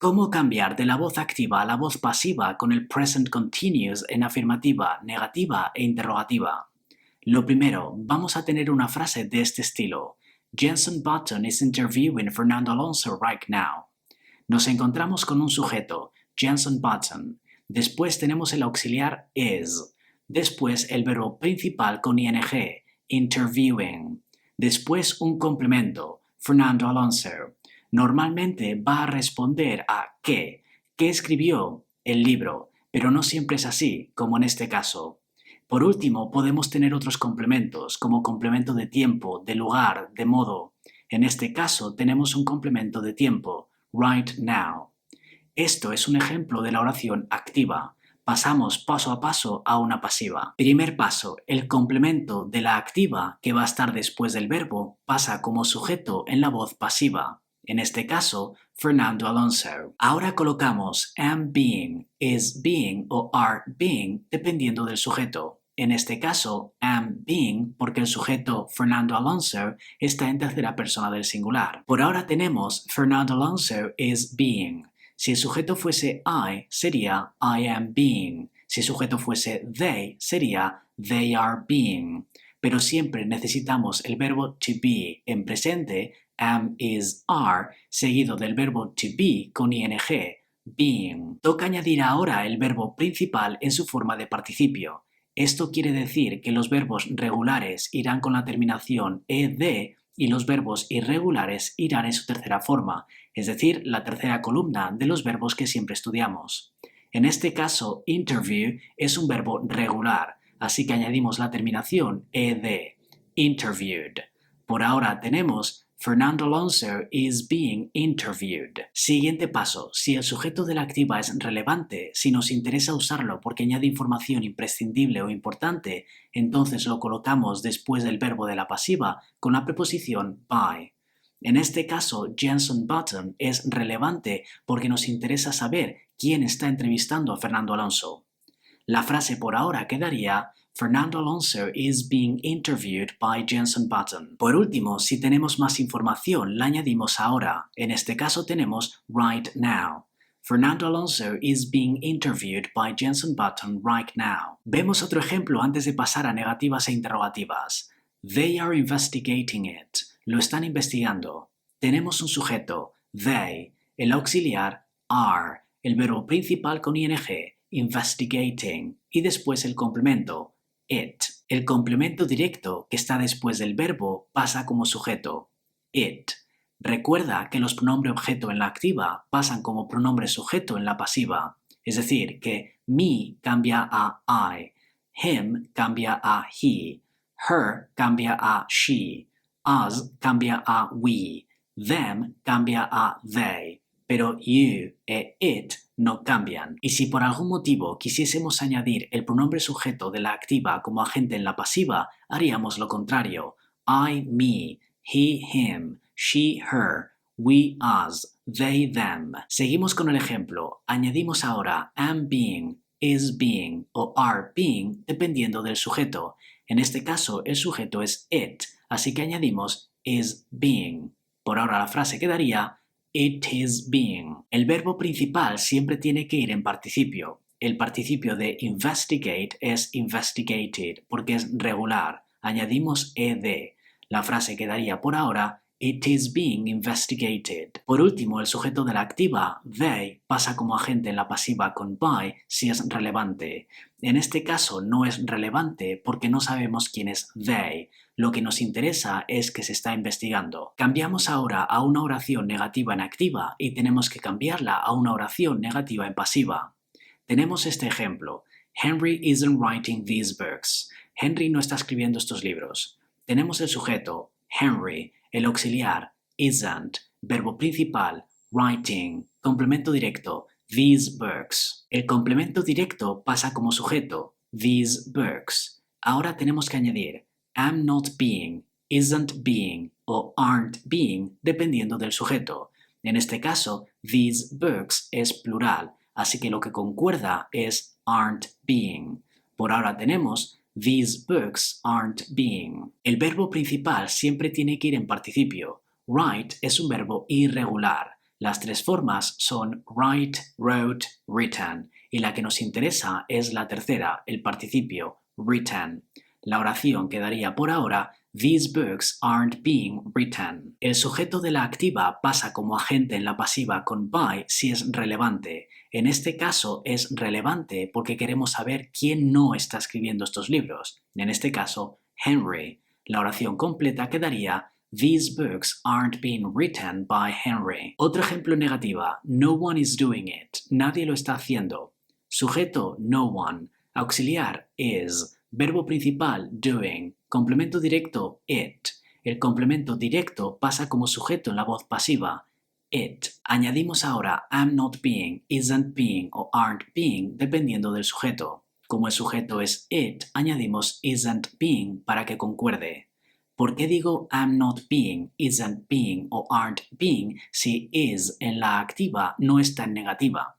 ¿Cómo cambiar de la voz activa a la voz pasiva con el present continuous en afirmativa, negativa e interrogativa? Lo primero, vamos a tener una frase de este estilo. Jenson Button is interviewing Fernando Alonso right now. Nos encontramos con un sujeto, Jenson Button. Después tenemos el auxiliar is. Después el verbo principal con ing, interviewing. Después un complemento, Fernando Alonso. Normalmente va a responder a qué escribió el libro, pero no siempre es así, como en este caso. Por último, podemos tener otros complementos, como complemento de tiempo, de lugar, de modo. En este caso tenemos un complemento de tiempo, right now. Esto es un ejemplo de la oración activa. Pasamos paso a paso a una pasiva. Primer paso, el complemento de la activa, que va a estar después del verbo, pasa como sujeto en la voz pasiva. En este caso, Fernando Alonso. Ahora colocamos am being, is being o are being dependiendo del sujeto. En este caso, am being porque el sujeto Fernando Alonso está en tercera persona del singular. Por ahora tenemos Fernando Alonso is being. Si el sujeto fuese I, sería I am being. Si el sujeto fuese they, sería they are being. Pero siempre necesitamos el verbo to be en presente, am, is, are, seguido del verbo to be con ing, being. Toca añadir ahora el verbo principal en su forma de participio. Esto quiere decir que los verbos regulares irán con la terminación ed y los verbos irregulares irán en su tercera forma, es decir, la tercera columna de los verbos que siempre estudiamos. En este caso, interview es un verbo regular, así que añadimos la terminación ed, interviewed. Por ahora tenemos Fernando Alonso is being interviewed. Siguiente paso. Si el sujeto de la activa es relevante, si nos interesa usarlo porque añade información imprescindible o importante, entonces lo colocamos después del verbo de la pasiva con la preposición by. En este caso, Jenson Button es relevante porque nos interesa saber quién está entrevistando a Fernando Alonso. La frase por ahora quedaría Fernando Alonso is being interviewed by Jenson Button. Por último, si tenemos más información, la añadimos ahora. En este caso tenemos right now. Fernando Alonso is being interviewed by Jenson Button right now. Vemos otro ejemplo antes de pasar a negativas e interrogativas. They are investigating it. Lo están investigando. Tenemos un sujeto, they, el auxiliar, are, el verbo principal con ing, investigating, y después el complemento, it. El complemento directo que está después del verbo pasa como sujeto, it. Recuerda que los pronombres objeto en la activa pasan como pronombre sujeto en la pasiva, es decir, que me cambia a I, him cambia a he, her cambia a she, us cambia a we, them cambia a they, pero you e it no cambian. Y si por algún motivo quisiésemos añadir el pronombre sujeto de la activa como agente en la pasiva, haríamos lo contrario. I, me, he, him, she, her, we, us, they, them. Seguimos con el ejemplo. Añadimos ahora am being, is being o are being dependiendo del sujeto. En este caso, el sujeto es it, así que añadimos is being. Por ahora la frase quedaría it is being. El verbo principal siempre tiene que ir en participio. El participio de investigate es investigated porque es regular. Añadimos ed. La frase quedaría por ahora it is being investigated. Por último, el sujeto de la activa, they, pasa como agente en la pasiva con by si es relevante. En este caso no es relevante porque no sabemos quién es they. Lo que nos interesa es que se está investigando. Cambiamos ahora a una oración negativa en activa y tenemos que cambiarla a una oración negativa en pasiva. Tenemos este ejemplo. Henry isn't writing these books. Henry no está escribiendo estos libros. Tenemos el sujeto, Henry, el auxiliar, isn't, verbo principal, writing, complemento directo, these books. El complemento directo pasa como sujeto, these books. Ahora tenemos que añadir am not being, isn't being o aren't being dependiendo del sujeto. En este caso, these books es plural, así que lo que concuerda es aren't being. Por ahora tenemos these books aren't being. El verbo principal siempre tiene que ir en participio. Write es un verbo irregular. Las tres formas son write, wrote, written, y la que nos interesa es la tercera, el participio, written. La oración quedaría por ahora These books aren't being written. El sujeto de la activa pasa como agente en la pasiva con by si es relevante. En este caso es relevante porque queremos saber quién no está escribiendo estos libros. En este caso, Henry. La oración completa quedaría These books aren't being written by Henry. Otro ejemplo negativa. No one is doing it. Nadie lo está haciendo. Sujeto, no one. Auxiliar, is. Verbo principal, doing. Complemento directo, it. El complemento directo pasa como sujeto en la voz pasiva, it. Añadimos ahora am not being, isn't being o aren't being dependiendo del sujeto. Como el sujeto es it, añadimos isn't being para que concuerde. ¿Por qué digo am not being, isn't being o aren't being si is en la activa no está en negativa?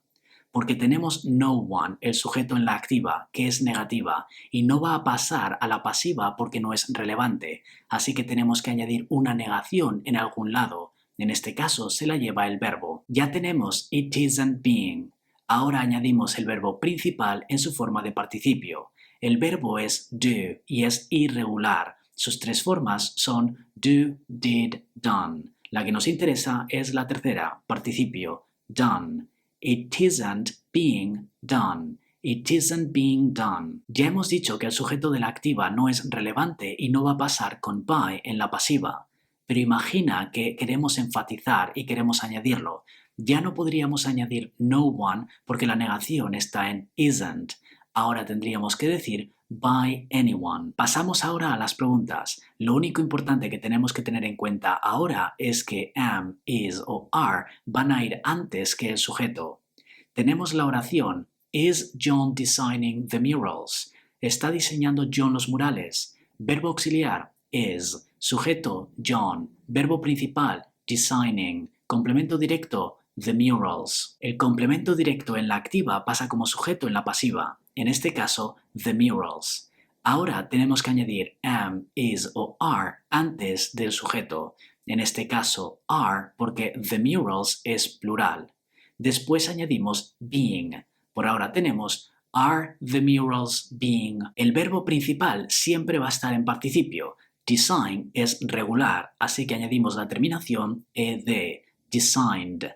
Porque tenemos no one, el sujeto en la activa, que es negativa, y no va a pasar a la pasiva porque no es relevante, así que tenemos que añadir una negación en algún lado. En este caso se la lleva el verbo. Ya tenemos it isn't being. Ahora añadimos el verbo principal en su forma de participio. El verbo es do y es irregular. Sus tres formas son do, did, done. La que nos interesa es la tercera, participio, done. It isn't being done. It isn't being done. Ya hemos dicho que el sujeto de la activa no es relevante y no va a pasar con by en la pasiva. Pero imagina que queremos enfatizar y queremos añadirlo. Ya no podríamos añadir no one porque la negación está en isn't. Ahora tendríamos que decir by anyone. Pasamos ahora a las preguntas. Lo único importante que tenemos que tener en cuenta ahora es que am, is o are van a ir antes que el sujeto. Tenemos la oración Is John designing the murals? ¿Está diseñando John los murales? Verbo auxiliar is. Sujeto John. Verbo principal designing. Complemento directo the murals. El complemento directo en la activa pasa como sujeto en la pasiva. En este caso, the murals. Ahora tenemos que añadir am, is o are antes del sujeto. En este caso, are porque the murals es plural. Después añadimos being. Por ahora tenemos are the murals being. El verbo principal siempre va a estar en participio. Design es regular, así que añadimos la terminación ed, designed.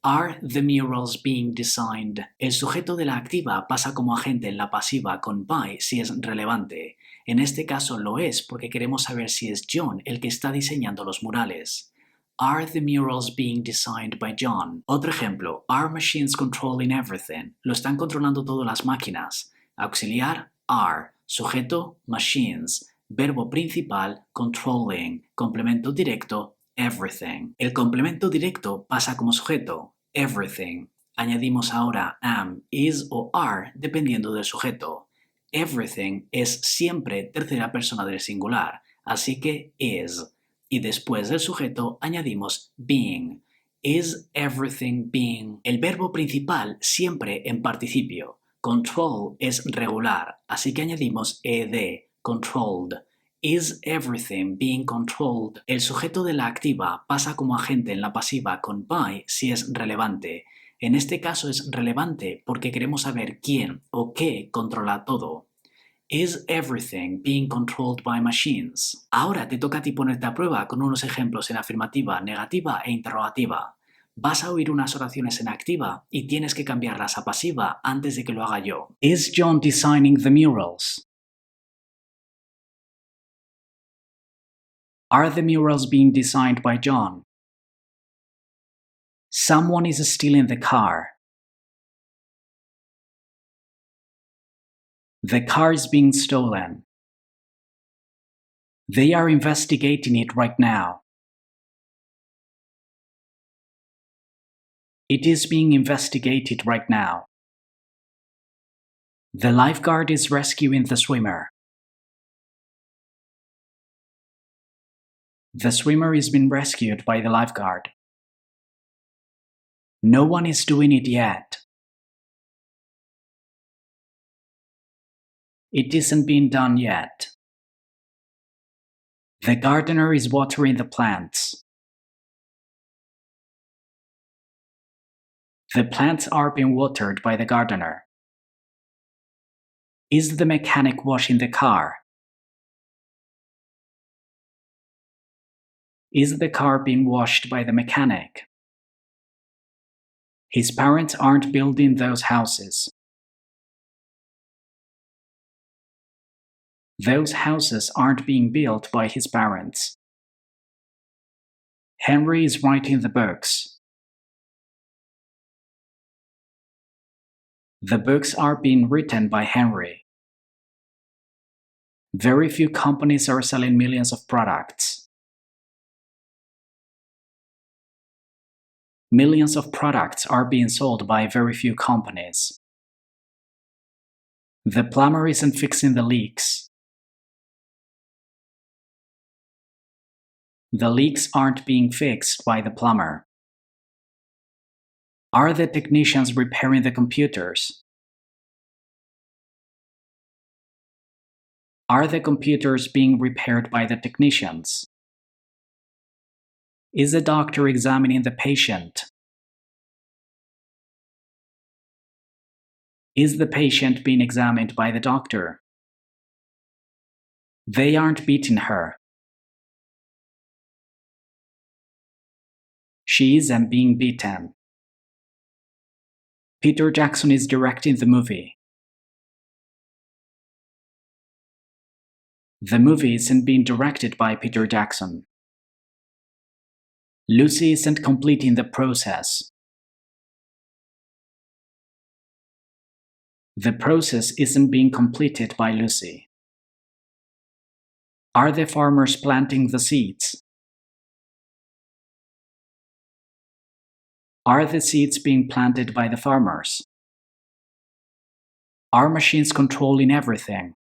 Are the murals being designed? El sujeto de la activa pasa como agente en la pasiva con by si es relevante. En este caso lo es porque queremos saber si es John el que está diseñando los murales. Are the murals being designed by John? Otro ejemplo, are machines controlling everything? Lo están controlando todas las máquinas. Auxiliar, are. Sujeto, machines. Verbo principal, controlling. Complemento directo, everything. El complemento directo pasa como sujeto, everything. Añadimos ahora am, is o are dependiendo del sujeto. Everything es siempre tercera persona del singular, así que is. Y después del sujeto añadimos being. Is everything being? El verbo principal siempre en participio. Control es regular, así que añadimos ed, controlled. Is everything being controlled? El sujeto de la activa pasa como agente en la pasiva con by si es relevante. En este caso es relevante porque queremos saber quién o qué controla todo. Is everything being controlled by machines? Ahora te toca a ti ponerte a prueba con unos ejemplos en afirmativa, negativa e interrogativa. Vas a oír unas oraciones en activa y tienes que cambiarlas a pasiva antes de que lo haga yo. Is John designing the murals? Are the murals being designed by John? Someone is stealing the car. The car is being stolen. They are investigating it right now. It is being investigated right now. The lifeguard is rescuing the swimmer. The swimmer is being rescued by the lifeguard. No one is doing it yet. It isn't being done yet. The gardener is watering the plants. The plants are being watered by the gardener. Is the mechanic washing the car? Is the car being washed by the mechanic? His parents aren't building those houses. Those houses aren't being built by his parents. Henry is writing the books. The books are being written by Henry. Very few companies are selling millions of products. Millions of products are being sold by very few companies. The plumber isn't fixing the leaks. The leaks aren't being fixed by the plumber. Are the technicians repairing the computers? Are the computers being repaired by the technicians? Is the doctor examining the patient? Is the patient being examined by the doctor? They aren't beating her. She isn't being beaten. Peter Jackson is directing the movie. The movie isn't being directed by Peter Jackson. Lucy isn't completing the process. The process isn't being completed by Lucy. Are the farmers planting the seeds? Are the seeds being planted by the farmers? Are machines controlling everything?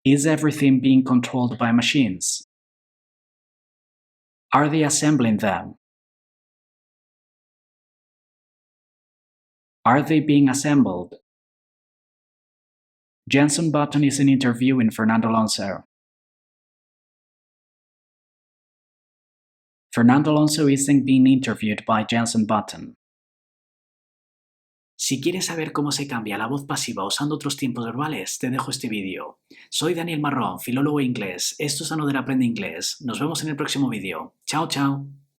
Is everything being controlled by machines? Are they assembling them? Are they being assembled? Jenson Button isn't interviewing Fernando Alonso. Fernando Alonso isn't being interviewed by Jenson Button. Si quieres saber cómo se cambia la voz pasiva usando otros tiempos verbales, te dejo este vídeo. Soy Daniel Marrón, filólogo inglés. Esto es Another Aprende Inglés. Nos vemos en el próximo vídeo. Chao, chao.